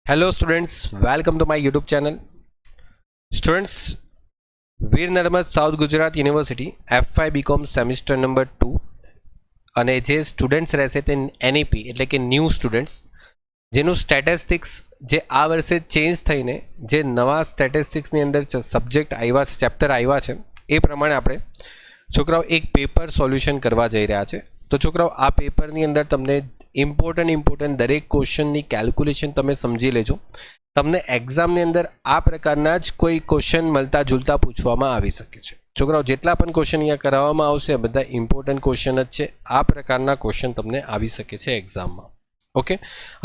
Hello students, welcome to my YouTube channel. Students, Veer Narmad south Gujarat university F5 BCom semester number 2 અને જે students રહેશે તે NEP એટલે કે ન્યૂ સ્ટુડન્ટ્સ જેનું સ્ટેટિસ્ટિક્સ જે આ વર્ષે ચેન્જ થઈને જે નવા સ્ટેટિસ્ટિક્સની અંદર સબ્જેક્ટ આવ્યા છે, ચેપ્ટર આવ્યા છે, એ પ્રમાણે આપણે છોકરાઓ એક પેપર સોલ્યુશન કરવા જઈ રહ્યા છે. તો છોકરાઓ આ પેપરની અંદર તમને ઇમ્પોર્ટન્ટ દરેક ક્વેશ્ચનની કેલ્ક્યુલેશન તમે સમજી લેજો. તમને એક્ઝામની અંદર આ પ્રકારના જ કોઈ ક્વેશ્ચન મળતા જુલતા પૂછવામાં આવી શકે છે. છોકરાઓ જેટલા પણ ક્વેશ્ચન અહીંયા કરાવવામાં આવશે બધા ઇમ્પોર્ટન્ટ ક્વેશ્ચન જ છે. આ પ્રકારના ક્વેશ્ચન તમને આવી શકે છે એક્ઝામમાં. ઓકે,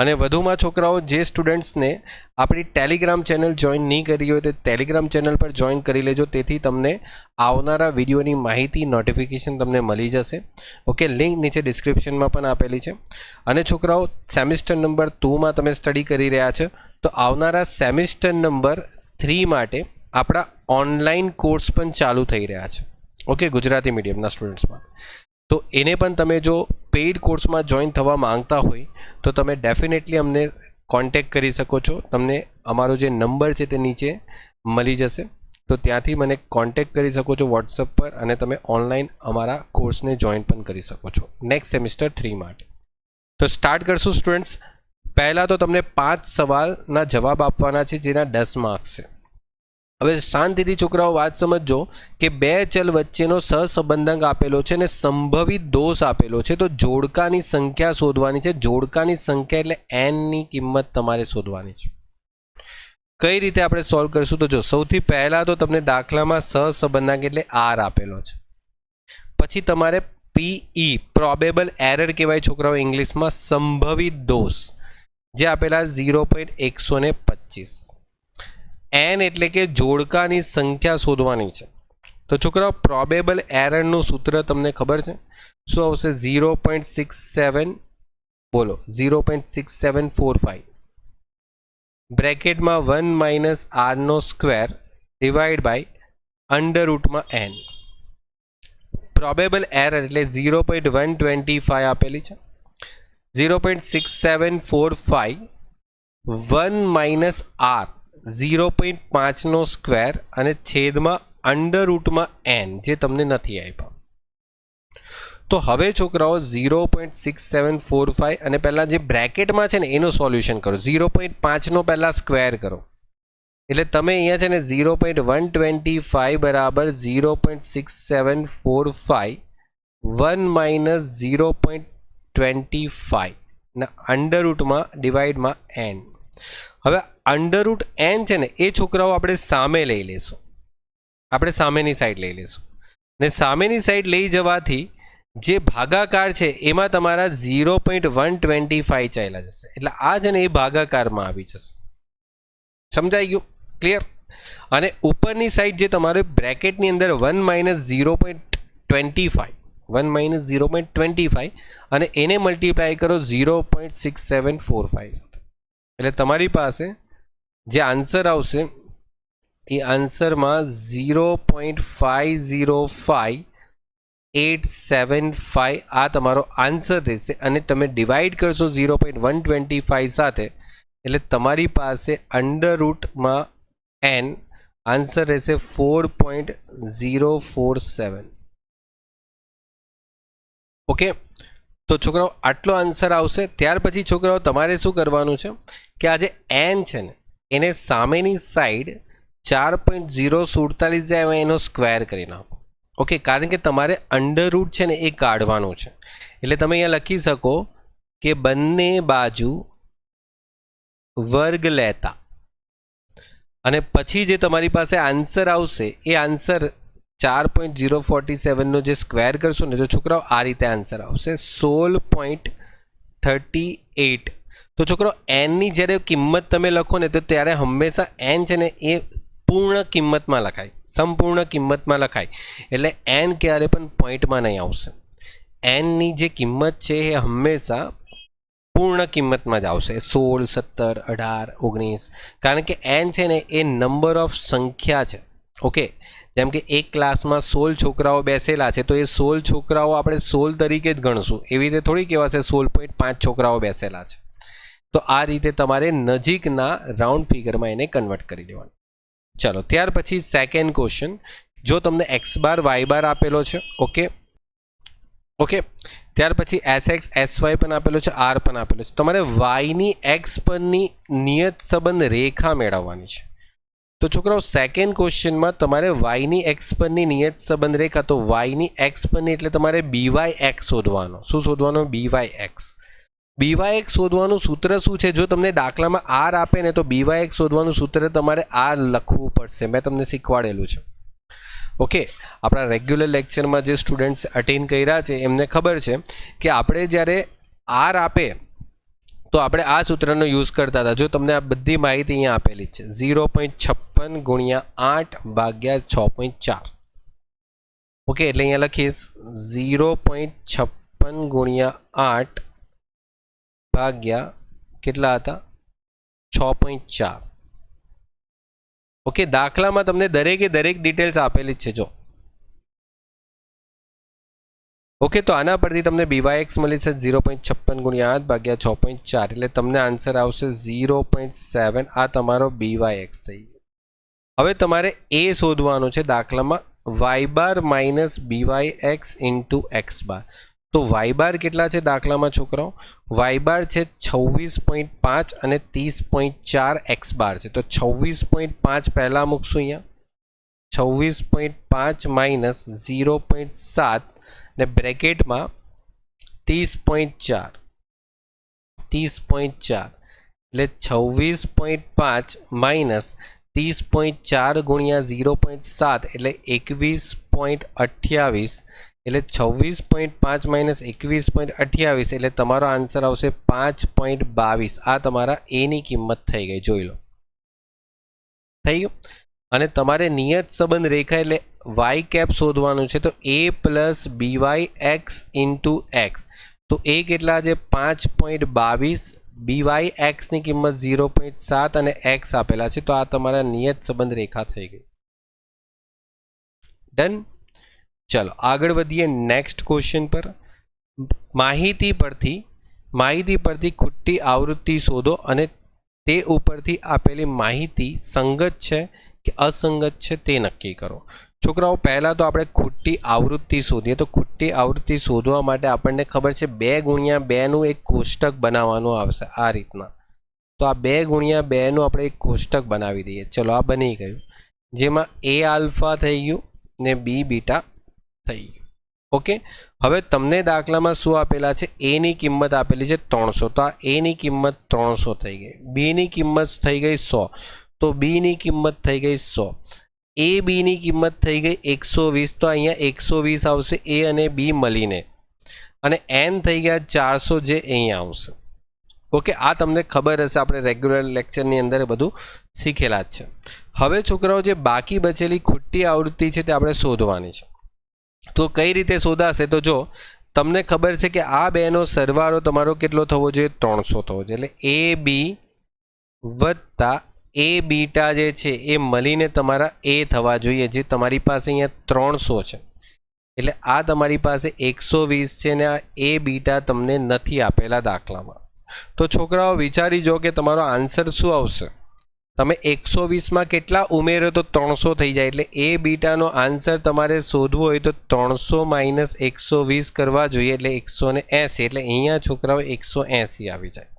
અને વધુમાં છોકરાઓ જે સ્ટુડન્ટ્સને આપણી ટેલિગ્રામ ચેનલ જોઈન નહીં કરી હોય તો ટેલિગ્રામ ચેનલ પર જોઈન કરી લેજો, તેથી તમને આવનારા વિડીયોની માહિતી નોટિફિકેશન તમને મળી જશે. ઓકે, લિંક નીચે ડિસ્ક્રિપ્શનમાં પણ આપેલી છે. અને છોકરાઓ સેમિસ્ટર નંબર 2માં તમે સ્ટડી કરી રહ્યા છો તો આવનારા સેમિસ્ટર નંબર 3 માટે આપણા ઓનલાઈન કોર્સ પણ ચાલુ થઈ રહ્યા છે. ઓકે, ગુજરાતી મીડિયમના સ્ટુડન્ટ્સમાં. તો એને પણ તમે જો પેઇડ કોર્સમાં જોઈન થવા માંગતા હોય તો તમે ડેફિનેટલી અમને કોન્ટેક્ટ કરી શકો છો. તમને અમારો જે નંબર છે તે નીચે મળી જશે, તો ત્યાંથી મને કોન્ટેક્ટ કરી શકો છો વોટ્સઅપ પર, અને તમે ઓનલાઈન અમારા કોર્સને જોઈન પણ કરી શકો છો નેક્સ્ટ સેમિસ્ટર 3 માટે. તો સ્ટાર્ટ કરશું સ્ટુડન્ટ્સ. પહેલાં તો તમને 5 સવાલના જવાબ આપવાના છે જેના 10 માર્ક્સ છે. હવે શાંતિથી છોકરાઓ વાત સમજજો કે બે ચલ વચ્ચેનો સહસંબંધાંક આપેલો છે અને સંભવિત દોષ આપેલો છે. તો જોડકાની સંખ્યા શોધવાની છે. જોડકાની સંખ્યા એટલે એનની કિંમત તમારે શોધવાની છે. કઈ રીતે આપણે સોલ્વ કરીશું? તો જો સૌથી પહેલાં તો તમને દાખલામાં સહસંબંધાંક એટલે આર આપેલો છે. પછી તમારે PE પ્રોબેબલ એરર કહેવાય છોકરાઓ ઇંગ્લિશમાં, સંભવિત દોષ જે આપેલા 0.125. એન એટલે કે જોડકાની સંખ્યા શોધવાની છે. તો છોકરાઓ પ્રોબેબલ એરરનું સૂત્ર તમને ખબર છે શું આવશે? 0.67 બોલો 0.6745 બ્રેકેટમાં 1 માઇનસ આરનો સ્ક્વેર ડિવાઈડ બાય અંડર રૂટમાં એન. પ્રોબેબલ એરર એટલે 0.125 આપેલી છે. 0.6745 1 માઇનસ આર 0.5 નો સ્ક્વેર અને છેદમાં અંડર રૂટમાં એન જે તમને નથી આપ્યા. તો હવે છોકરાઓ 0.6745 અને પહેલાં જે બ્રેકેટમાં છે ને એનું સોલ્યુશન કરો. 0.5 નો પહેલાં સ્ક્વેર કરો એટલે તમે અહીંયા છે ને 0.125 બરાબર 0.6745 1 માઇનસ 0.25 ના અંડર રૂટમાં ડિવાઈડમાં એન. હવે અંડર રૂટ એન છે ને એ છોકરાઓ આપણે સામે લઈ લેશું, આપણે સામેની સાઈડ લઈ લેશું, ને સામેની સાઈડ લઈ જવાથી જે ભાગાકાર છે એમાં તમારા 0.125 ચાલ્યા જશે, એટલે આ છે ને એ ભાગાકારમાં આવી જશે. સમજાઈ ગયું? ક્લિયર? અને ઉપરની સાઈડ જે તમારે બ્રેકેટની અંદર 1 માઇનસ 0.25 અને એને મલ્ટીપ્લાય કરો 0.6745 એટલે તમારી પાસે જે આન્સર આવશે એ આન્સરમાં 0.505875 આ તમારો આન્સર રહેશે. અને તમે ડિવાઈડ કરશો 0.125 સાથે એટલે તમારી પાસે અંડર રૂટમાં એન આન્સર રહેશે 4.047. ઓકે, તો છોકરાઓ આટલો આન્સર આવશે. ત્યાર પછી છોકરાઓ તમારે શું કરવાનું છે કે આ જે એન છે ને એને સામેની સાઈડ 4.047 જાય એનો સ્ક્વેર કરી નાખો. ઓકે, કારણ કે તમારે અંડર રૂટ છે ને એ કાઢવાનું છે, એટલે તમે અહીંયા લખી શકો કે બંને બાજુ વર્ગ લેતા, અને પછી જે તમારી પાસે આન્સર આવશે એ આન્સર 4.047 નો જે સ્ક્વેર કરશો ને તો છોકરાઓ આ રીતે આન્સર આવશે 16.38. તો છોકરો એનની જ્યારે કિંમત તમે લખો ને તો ત્યારે હંમેશા એન છે ને એ પૂર્ણ કિંમતમાં લખાય, સંપૂર્ણ કિંમતમાં લખાય, એટલે એન ક્યારે પણ પોઈન્ટમાં નહીં આવશે. એનની જે કિંમત છે એ હંમેશા પૂર્ણ કિંમતમાં જ આવશે, 16, 17, 18, 19, કારણ કે એન છે ને એ નંબર ઓફ સંખ્યા છે. ઓકે, જેમ કે એક ક્લાસમાં 16 છોકરાઓ બેસેલા છે તો એ 16 છોકરાઓ આપણે 16 તરીકે જ ગણશું, એવી રીતે થોડી કહેવાશે 16.5 છોકરાઓ બેસેલા છે. તો આ રીતે તમારે નજીકના રાઉન્ડ ફિગરમાં એને કન્વર્ટ કરી દેવાનું. ચાલો ત્યાર પછી સેકન્ડ ક્વેશ્ચન, જો તમને x બાર y બાર આપેલો છે, ઓકે ત્યાર પછી sx sy પણ આપેલો છે, r પણ આપેલો છે. તમારે y ની x પરની નિયત સંબંધ રેખા મેળવવાની છે. તો છોકરાઓ સેકન્ડ ક્વેશ્ચનમાં તમારે y ની x પરની નિયત સંબંધ રેખા, તો y ની x પરની એટલે તમારે byx શોધવાનો. શું શોધવાનો? byx. byx શોધવાનું સૂત્ર શું છે? જો તમને દાખલામાં r આપે ને તો byx શોધવાનું સૂત્ર તમારે r લખવું પડશે. મેં તમને શીખવાડેલું છે. ઓકે, આપણા રેગ્યુલર લેક્ચરમાં જે સ્ટુડન્ટ્સ અટેન્ડ કર્યા છે એમને ખબર છે કે આપણે જ્યારે r આપે તો આપણે આ સૂત્રનો યુઝ કરતા હતા. જો તમને આ બધી માહિતી અહીંયા આપેલી છે, 0.56 ગુણ્યા 8 ભાગ્યા 6.4. ઓકે, એટલે અહીંયા લખીશ 0.56 ગુણ્યા 8 ભાગ્યા કેટલા હતા? 6.4. ઓકે, દાખલામાં તમને દરેકે દરેક ડિટેલ્સ આપેલી જ છે. જો ઓકે, તો આના પરથી તમને byx મળી છે 0.56 ગુણ્યા 8 ભાગ્યા 6.4, એટલે તમને આન્સર આવશે 0.7. આ તમારો byx થઈ ગયો. હવે તમારે એ શોધવાનું છે દાખલામાં y bar minus byx into x બાર. તો y બાર કેટલા છે દાખલામાં છોકરાઓ? y બાર છે 26.5 અને 30.4 x બાર છે. તો 26.5 પહેલા મૂકશું અહીંયા, 26.5 માઇનસ 0.7 ને બ્રેકેટમાં 30.4 એટલે 26.5 માઇનસ 30.4 ગુણ્યા 0.7 એટલે 21.28, એટલે 26.5 માઇનસ 21.28 એટલે તમારો આન્સર આવશે 5.22. આ તમારા એની કિંમત થઈ ગઈ. જોઈ લો, થઈ ગયું. અને તમારે નિયત સંબંધ રેખા એટલે y કેપ શોધવાનું છે. તો a plus byx into x, તો એ કેટલા છે? 5.22. byx ની કિંમત 0.7 અને x આપેલા છે. તો આ તમારા નિયત સંબંધ રેખા થઈ ગઈ. ડન. ચલો આગળ વધીએ નેક્સ્ટ ક્વેશ્ચન પર. માહિતી પરથી ખોટી આવૃત્તિ શોધો અને તે ઉપરથી આપેલી માહિતી સંગત છે કે અસંગત છે તે નક્કી કરો. છોકરાઓ પહેલાં તો આપણે ખોટી આવૃત્તિ શોધીએ. તો ખોટી આવૃત્તિ શોધવા માટે આપણને ખબર છે 2 ગુણ્યા 2નું એક કોષ્ટક બનાવવાનું આવશે આ રીતના. તો આ 2 ગુણ્યા 2નું આપણે એક કોષ્ટક બનાવી દઈએ. ચલો આ બની ગયું, જેમાં a આલ્ફા થઈ ગયું ને b બીટા થઈ ગયું. ઓકે, હવે તમને દાખલામાં શું આપેલા છે? a ની કિંમત આપેલી છે 300. તો આ a ની કિંમત 300 થઈ ગઈ. b ની કિંમત થઈ ગઈ 100. તો b ની કિંમત થઈ ગઈ 100. a b ની કિંમત થઈ ગઈ 120. તો અહીંયા 120 આવશે a અને b મળીને, અને n થઈ ગયા 400 જે અહીંયા આવશે. ઓકે, આ તમને ખબર હશે, આપણે રેગ્યુલર લેક્ચરની અંદર બધું શીખેલા જ છે. હવે છોકરાઓ જે બાકી બચેલી ખોટી આવૃત્તિ છે તે આપણે શોધવાની છે. તો કઈ રીતે શોધાશે? તો જો તમને ખબર છે કે આ બેનો સરવાળો તમારો કેટલો થવો જોઈએ? 300 થવો જોઈએ. એટલે a b વત્તા a બીટા જે છે એ મળીને તમારા a થવા જોઈએ, જે તમારી પાસે અહીંયા 300 છે. એટલે આ તમારી પાસે 120 છે ને આ a બીટા તમને નથી આપેલા દાખલામાં. તો છોકરાઓ વિચારી જો કે તમારો આન્સર શું આવશે. તમે 120માં કેટલા ઉમેરો તો 300 થઈ જાય. એટલે a બીટાનો આન્સર તમારે શોધવો હોય તો 300 માઇનસ 120 કરવા જોઈએ, એટલે 180. એટલે અહીંયા છોકરાઓ 180 આવી જાય.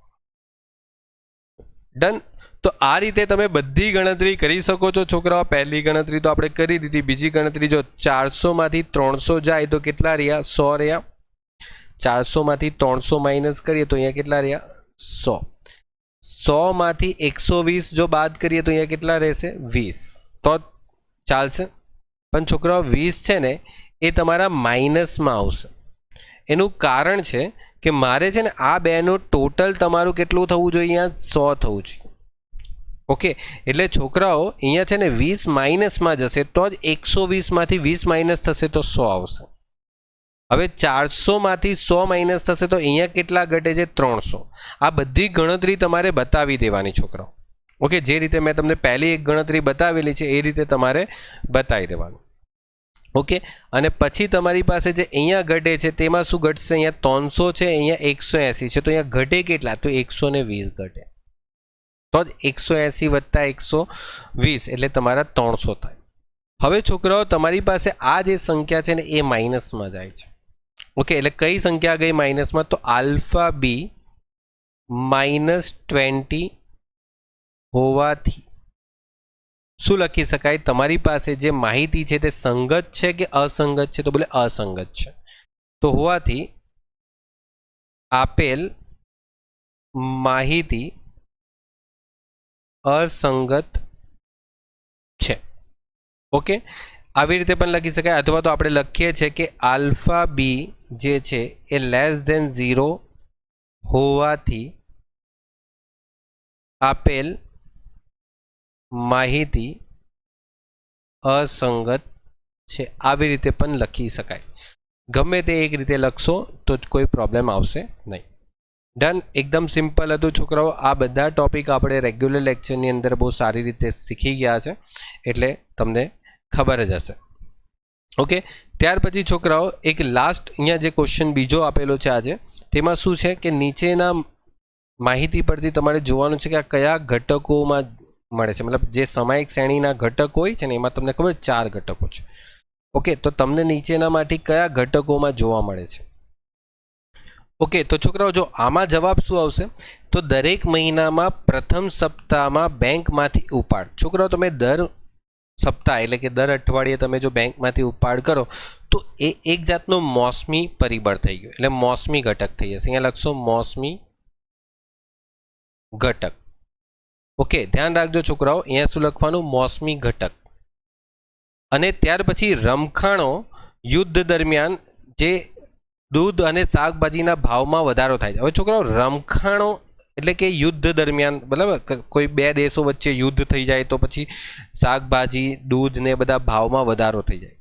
ડન. તો આ રીતે તમે બધી ગણતરી કરી શકો છો છોકરાઓ. પહેલી ગણતરી તો આપણે કરી દીધી. બીજી ગણતરી જો 400માંથી 300 જાય તો કેટલા રહ્યા? 100 રહ્યા. 400માંથી 300 માઇનસ કરીએ તો અહીંયા કેટલા રહ્યા? 100. 100માંથી 120 જો બાદ કરીએ તો અહીંયા કેટલા રહેશે? 20. તો ચાલશે. પણ છોકરાઓ 20 છે ને એ તમારા માઇનસમાં આવશે. એનું કારણ છે કે મારે છે ને આ બેનું ટોટલ તમારું કેટલું થવું જોઈએ? અહીંયા 100 થવું જોઈએ. ઓકે, એટલે છોકરાઓ અહીંયા છે ને 20 માઇનસમાં જશે તો જ 120માંથી 20 માઇનસ થશે તો 100 આવશે. હવે 400માંથી 100 માઇનસ થશે તો અહીંયા કેટલા ઘટે છે? 300. આ બધી ગણતરી તમારે બતાવી દેવાની છોકરાઓ. ઓકે, જે રીતે મેં તમને પહેલી એક ગણતરી બતાવેલી છે એ રીતે તમારે બતાવી દેવાનું. ઓકે, અને પછી તમારી પાસે જે અહીંયા ઘટે છે તેમાં શું ઘટશે? અહીંયા 300 છે, અહીંયા 180 છે, તો અહીંયા ઘટે કેટલા? તો 120 ઘટે. તો જ 180 વત્તા 120 એટલે તમારા 300 થાય. હવે છોકરાઓ તમારી પાસે આ જે સંખ્યા છે ને એ માઇનસમાં જાય છે. ઓકે, એટલે કઈ સંખ્યા ગઈ માઇનસમાં? તો આલ્ફા બી -20 હોવાથી શું લખી શકાય? તમારી પાસે જે માહિતી છે તે સંગત છે કે અસંગત છે? તો બોલે અસંગત છે. તો હોવાથી આપેલ માહિતી અસંગત છે. ઓકે, આવી રીતે પણ લખી શકાય, અથવા તો આપણે લખીએ છીએ કે આલ્ફા બી જે છે એ <0 હોવાથી આપેલ માહિતી અસંગત છે. આવી રીતે પણ લખી શકાય. ગમે તે એક રીતે લખશો તો કોઈ પ્રોબ્લેમ આવશે નહીં. ડન. એકદમ સિમ્પલ હતું છોકરાઓ. આ બધા ટોપિક આપણે રેગ્યુલર લેક્ચરની અંદર બહુ સારી રીતે શીખી ગયા છે, એટલે તમને ખબર જ હશે. ઓકે, ત્યાર પછી છોકરાઓ એક લાસ્ટ અહીંયા જે ક્વેશ્ચન બીજો આપેલો છે આજે, તેમાં શું છે કે નીચેના માહિતી પરથી તમારે જોવાનું છે કે આ કયા ઘટકોમાં મળે છે. મતલબ જે સામયિક શ્રેણીના ઘટકો હોય છે ને એમાં તમને ખબર 4 ઘટકો છે. ઓકે, તો તમને નીચેનામાંથી કયા ઘટકોમાં જોવા મળે છે? ઓકે, તો છોકરાઓ જો આમાં જવાબ શું આવશે? તો દરેક મહિનામાં પ્રથમ સપ્તાહમાં બેંકમાંથી ઉપાડ. છોકરાઓ તમે દર સપ્તાહ એટલે કે દર અઠવાડિયે તમે જો બેંકમાંથી ઉપાડ કરો તો એ એક જાતનો મોસમી પરિબળ થઈ ગયો, એટલે મોસમી ઘટક થઈ જશે. અહીંયા લખશો મોસમી ઘટક. ઓકે, ધ્યાન રાખજો છોકરાઓ, અહીંયા શું લખવાનું? મોસમી ઘટક. અને ત્યાર પછી રમખાણો યુદ્ધ દરમિયાન જે દૂધ અને શાકભાજીના ભાવમાં વધારો થાય છે. હવે છોકરાઓ રમખાણો એટલે કે યુદ્ધ દરમિયાન, બરાબર, કોઈ બે દેશો વચ્ચે યુદ્ધ થઈ જાય તો પછી શાકભાજી, દૂધ ને બધા ભાવમાં વધારો થઈ જાય.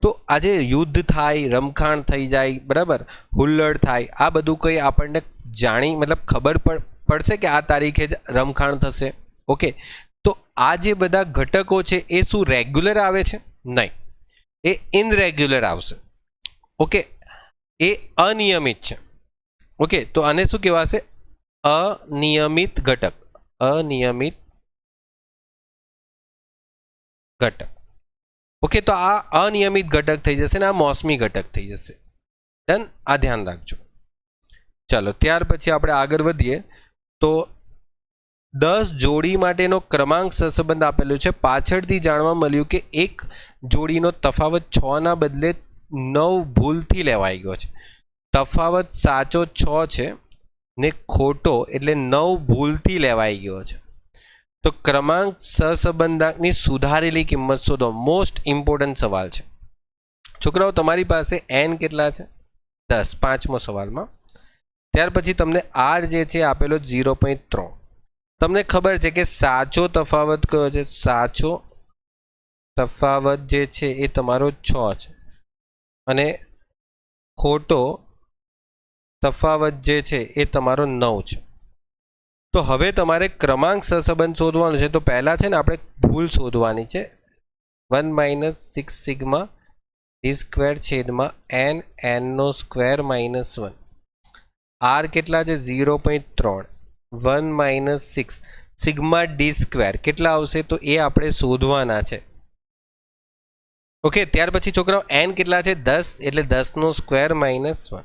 તો આજે યુદ્ધ થાય, રમખાણ થઈ જાય, બરાબર, હુલ્લડ થાય, આ બધું કંઈ આપણને મતલબ ખબર પડશે કે આ તારીખે જ રમખાણ થશે. ઓકે, તો આ જે બધા ઘટકો છે એ શું રેગ્યુલર આવે છે? નહીં, એ ઇનરેગ્યુલર આવશે. ઓકે, એ અનિયમિત છે. ઓકે, તો આને શું કહેવાશે? અનિયમિત ઘટક. અનિયમિત ઘટક. ઓકે, તો આ અનિયમિત ઘટક થઈ જશે ને આ મોસમી ઘટક થઈ જશે. ડન. આ ધ્યાન રાખજો. ચાલો, ત્યાર પછી આપણે આગળ વધીએ. તો 10 જોડી માટેનો ક્રમાંક સહસંબંધ આપેલો છે. પાછળથી જાણવા મળ્યું કે એક જોડીનો તફાવત 6 ના બદલે 9 ભૂલથી લેવાઈ ગયો છે. તફાવત સાચો 6 છે ને ખોટો એટલે 9 ભૂલથી લેવાઈ ગયો છે. તો ક્રમાંક સહસંબંધકની સુધારેલી કિંમત શોધો. મોસ્ટ ઇમ્પોર્ટન્ટ સવાલ છે છોકરાઓ. તમારી પાસે n કેટલા છે? 10. 5મો સવાલમાં. ત્યાર પછી તમને r જે છે આપેલો 0.3. તમને ખબર છે કે સાચો તફાવત કયો છે? સાચો તફાવત જે છે એ તમારો 6 છે અને ખોટો તફાવત જે છે એ તમારો 9 છે. તો હવે તમારે ક્રમાંક સહસંબંધ શોધવાનો છે. તો પહેલા છે ને આપણે ભૂલ શોધવાની છે. 1 - 6 સિગ્મા d² છેદમાં n - 1. r કેટલા છે? 0.3. 1 - 6 સિગ્મા d² કેટલા આવશે? તો એ આપણે શોધવાના છે. ઓકે, ત્યાર પછી છોકરાઓ n કેટલા છે? 10 એટલે 10² - 1.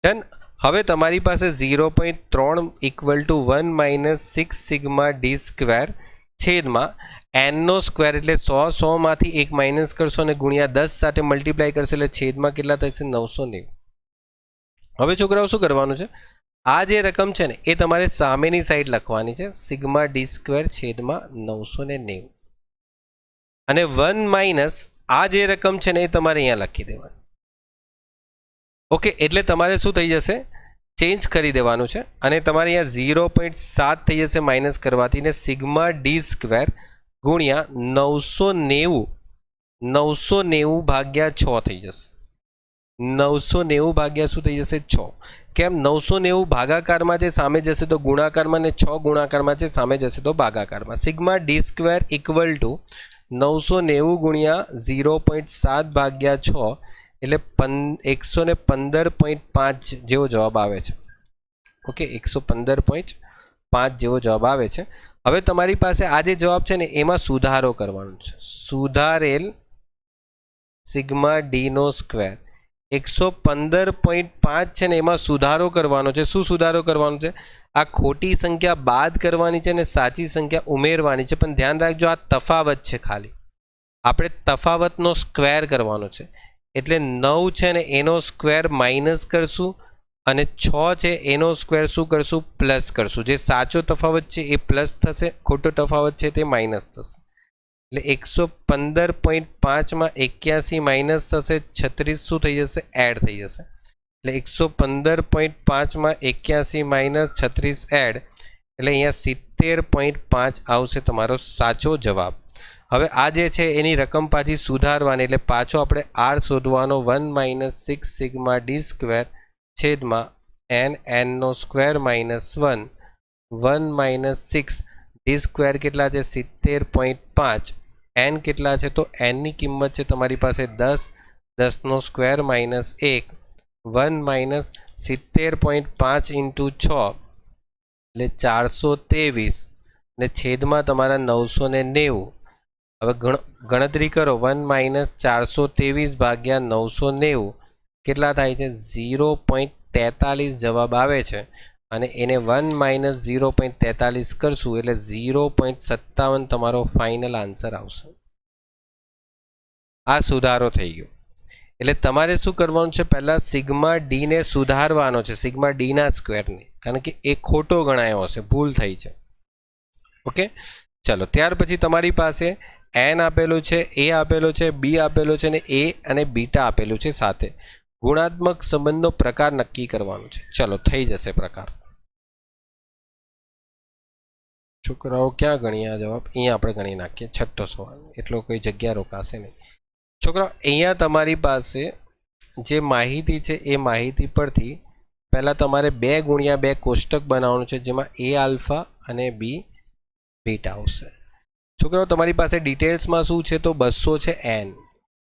ડન. હવે તમારી પાસે 0.3 = 1 - 6 સિગ્મા d² છેદમાં n² એટલે 100 માંથી 1 માઇનસ કરશો અને ગુણ્યા 10 સાથે મલ્ટીપ્લાય કરશો એટલે છેદમાં કેટલા થશે? 990. હવે છોકરાઓ શું કરવાનું છે? આ જે રકમ છે ને એ તમારે સામેની સાઈડ લખવાની છે. સિગ્મા d² છેદમાં 990. અને 1 - આ જે રકમ છે ને એ તમારે અહીંયા લખી દેવાની. ઓકે, એટલે તમારે શું થઈ જશે? ચેન્જ કરી દેવાનું છે અને તમારે અહીંયા 0.7 થઈ જશે માઇનસ કરવાથી, ને સિગ્મા d² ગુણ્યા 990 ભાગ્યા 6 થઈ જશે. 990 ભાગ્યા શું થઈ જશે? 6. કેમ? 990 ભાગાકારમાં છે સામે જશે તો ગુણાકારમાં, ને 6 ગુણાકારમાં છે સામે જશે તો ભાગાકારમાં. સિગ્મા d² = 990 ગુણ્યા 0.7 ભાગ્યા 6 એટલે 115.5 જેવો જવાબ આવે છે. ઓકે, 115.5 જેવો જવાબ આવે છે. હવે તમારી પાસે આ જે જવાબ છે ને એમાં સુધારો કરવાનો છે. સુધારેલ સિગ્મા ડી નો સ્ક્વેર 115.5 છે ને એમાં સુધારો કરવાનો છે. શું સુધારો કરવાનો છે? આ ખોટી સંખ્યા બાદ કરવાની છે ને સાચી સંખ્યા ઉમેરવાની છે. પણ ધ્યાન રાખજો, આ તફાવત છે. ખાલી આપણે તફાવતનો સ્ક્વેર કરવાનો છે. એટલે 9 છે ને એનો સ્ક્વેર માઇનસ કરશું અને 6 છે એનો સ્ક્વેર શું કરશું? પ્લસ કરશું. જે સાચો તફાવત છે એ પ્લસ થશે, ખોટો તફાવત છે તે માઇનસ થશે. એટલે 115.5 માં 81 માઇનસ થશે, 36 શું થઈ જશે? એડ થઈ જશે. એટલે 115.5 માં 81 માઇનસ 36 એડ એટલે અહીંયા 70.5 આવશે તમારો સાચો જવાબ. હવે આ જે છે એની રકમ પાછી સુધારવાની, એટલે પાછો આપણે આર શોધવાનો. 1 - 6 સિગ્મા ડી સ્ક્વેર છેદમાં n નો સ્ક્વેર માઇનસ 1 1 - 6 ડી સ્ક્વેર કેટલા છે? 70.5. n કેટલા છે? તો n ની કિંમત છે તમારી પાસે 10. 10 નો સ્ક્વેર માઇનસ 1 1 - 70.5 × 6 એટલે 423 ને છેદમાં તમારા 990. હવે ગણતરી કરો. 1 - 423 ભાગ્યા 990 કેટલા થાય છે? 0.43 જવાબ આવે છે. અને એને 1 - 0.43 કરશું એટલે 0.57 તમારો ફાઇનલ આન્સર આવશે. આ સુધારો થઈ ગયો. એટલે તમારે શું કરવાનું છે? પહેલાં સિગ્મા ડીને સુધારવાનો છે, સિગ્મા ડીના સ્ક્વેરને, કારણ કે એ ખોટો ગણાયો હશે, ભૂલ થઈ છે. ઓકે, ચાલો. ત્યાર પછી તમારી પાસે એન આપેલું છે, એ આપેલો છે, બી આપેલો છે ને એ અને બીટા આપેલું છે. સાથે ગુણાત્મક સંબંધનો પ્રકાર નક્કી કરવાનો છે. ચલો, થઈ જશે પ્રકાર. છોકરાઓ ક્યાં ગણીએ આ જવાબ? અહીંયા આપણે ગણી નાખીએ. છઠ્ઠો સવાલ, એટલો કોઈ જગ્યા રોકાશે નહીં. છોકરાઓ, અહીંયા તમારી પાસે જે માહિતી છે એ માહિતી પરથી પહેલાં તમારે 2 × 2 કોષ્ટક બનાવવાનું છે, જેમાં એ આલ્ફા અને બી બીટા આવશે. છોકરાઓ, તમારી પાસે ડિટેલ્સમાં શું છે? તો 200 છે.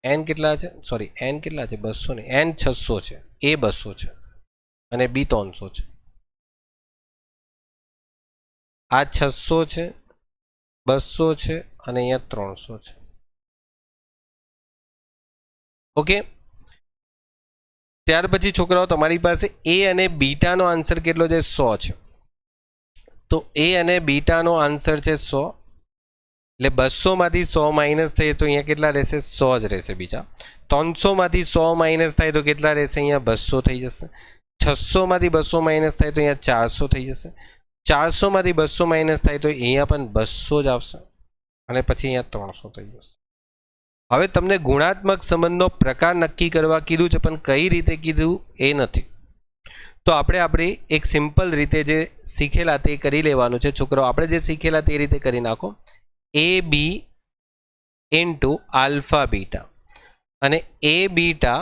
એન કેટલા છે? સોરી, એન કેટલા છે? 200 નહીં, એન 600 છે, એ 200 છે અને બી 300 છે. આ 600 છે, 200 છે અને અહીંયા 300 છે. ઓકે, ત્યાર પછી છોકરાઓ તમારી પાસે એ અને બીટાનો આન્સર કેટલો છે? 100 છે. તો એ અને બીટાનો આન્સર છે 100. એટલે 200 માંથી 100 માઇનસ થાય તો અહીંયા કેટલા રહેશે? 100 જ રહેશે. બીજા 300 માંથી 100 માઇનસ થાય તો કેટલા રહેશે? અહીંયા 200 થઈ જશે. 600 માંથી 200 માઇનસ થાય તો અહીંયા 400 થઈ જશે. 400 માંથી 200 માઇનસ થાય તો અહીંયા પણ 200 જ આવશે અને પછી અહીંયા 300 થઈ જશે. હવે તમને ગુણાત્મક સંબંધનો પ્રકાર નક્કી કરવા કીધું છે, પણ કઈ રીતે કીધું એ નથી. તો આપણે આપણી એક સિમ્પલ રીતે જે શીખેલા તે કરી લેવાનું છે. છોકરાઓ, આપણે જે શીખેલા તે રીતે કરી નાખો. એ બી ઇન્ટુ આલ્ફા બીટા અને એ બીટા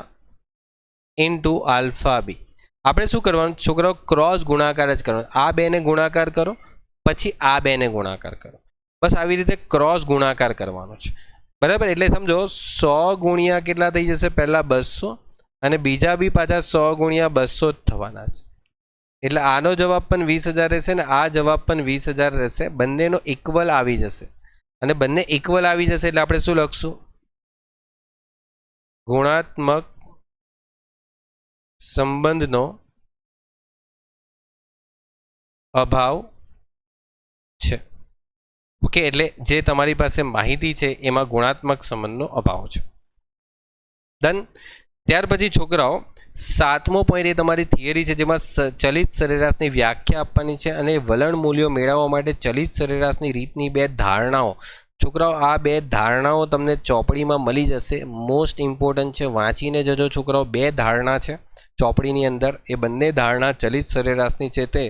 ઇન્ટુ આલ્ફા બી. આપણે શું કરવાનું છોકરાઓ? ક્રોસ ગુણાકાર જ કરવાનો. આ બેને ગુણાકાર કરો, પછી આ બેને ગુણાકાર કરો. બસ આવી રીતે ક્રોસ ગુણાકાર કરવાનો છે. બરાબર? એટલે સમજો 100 ગુણ્યા કેટલા થઈ જશે? પહેલાં 200 અને બીજા બી પાછા 100 ગુણ્યા 200 જ થવાના છે. એટલે આનો જવાબ પણ 20,000 રહેશે ને આ જવાબ પણ 20,000 રહેશે. બંનેનો ઇક્વલ આવી જશે અને બંને ઇક્વલ આવી જશે એટલે આપણે શું લખશું? ગુણાત્મક સંબંધનો અભાવ છે. ઓકે, એટલે જે તમારી પાસે માહિતી છે એમાં ગુણાત્મક સંબંધનો અભાવ છે. ડન. ત્યાર પછી છોકરાઓ 7મો પોઈન્ટ એ તમારી થિયરી છે, જેમાં ચલિત સરેરાશની વ્યાખ્યા આપવાની છે અને વલણ મૂલ્યો મેળવવા માટે ચલિત સરેરાશની રીતની 2 ધારણાઓ. છોકરાઓ, આ 2 ધારણાઓ તમને ચોપડીમાં મળી જશે. મોસ્ટ ઇમ્પોર્ટન્ટ છે, વાંચીને જજો છોકરાઓ. 2 ધારણા છે ચોપડીની અંદર, એ બંને ધારણા ચલિત સરેરાશની છે તે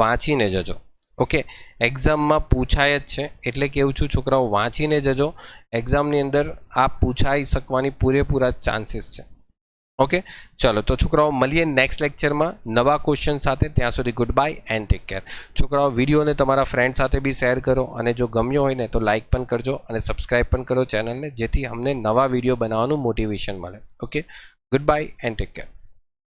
વાંચીને જજો. ઓકે, એક્ઝામમાં પૂછાય જ છે એટલે કેવું છું છોકરાઓ, વાંચીને જજો. એક્ઝામની અંદર આ પૂછાઈ શકવાની પૂરેપૂરા ચાન્સીસ છે. ઓકે, ચાલો તો છોકરાઓ મળીએ નેક્સ્ટ લેક્ચરમાં નવા ક્વેશ્ચન સાથે. ત્યાં સુધી good bye and take care. છોકરાઓ વિડીયોને તમારા ફ્રેન્ડ સાથે બી શેર કરો, અને જો ગમ્યો હોય ને તો લાઇક પણ કરજો અને સબસ્ક્રાઈબ પણ કરો ચેનલને, જેથી અમને નવા વિડીયો બનાવવાનું મોટિવેશન મળે. Okay, good bye and take care.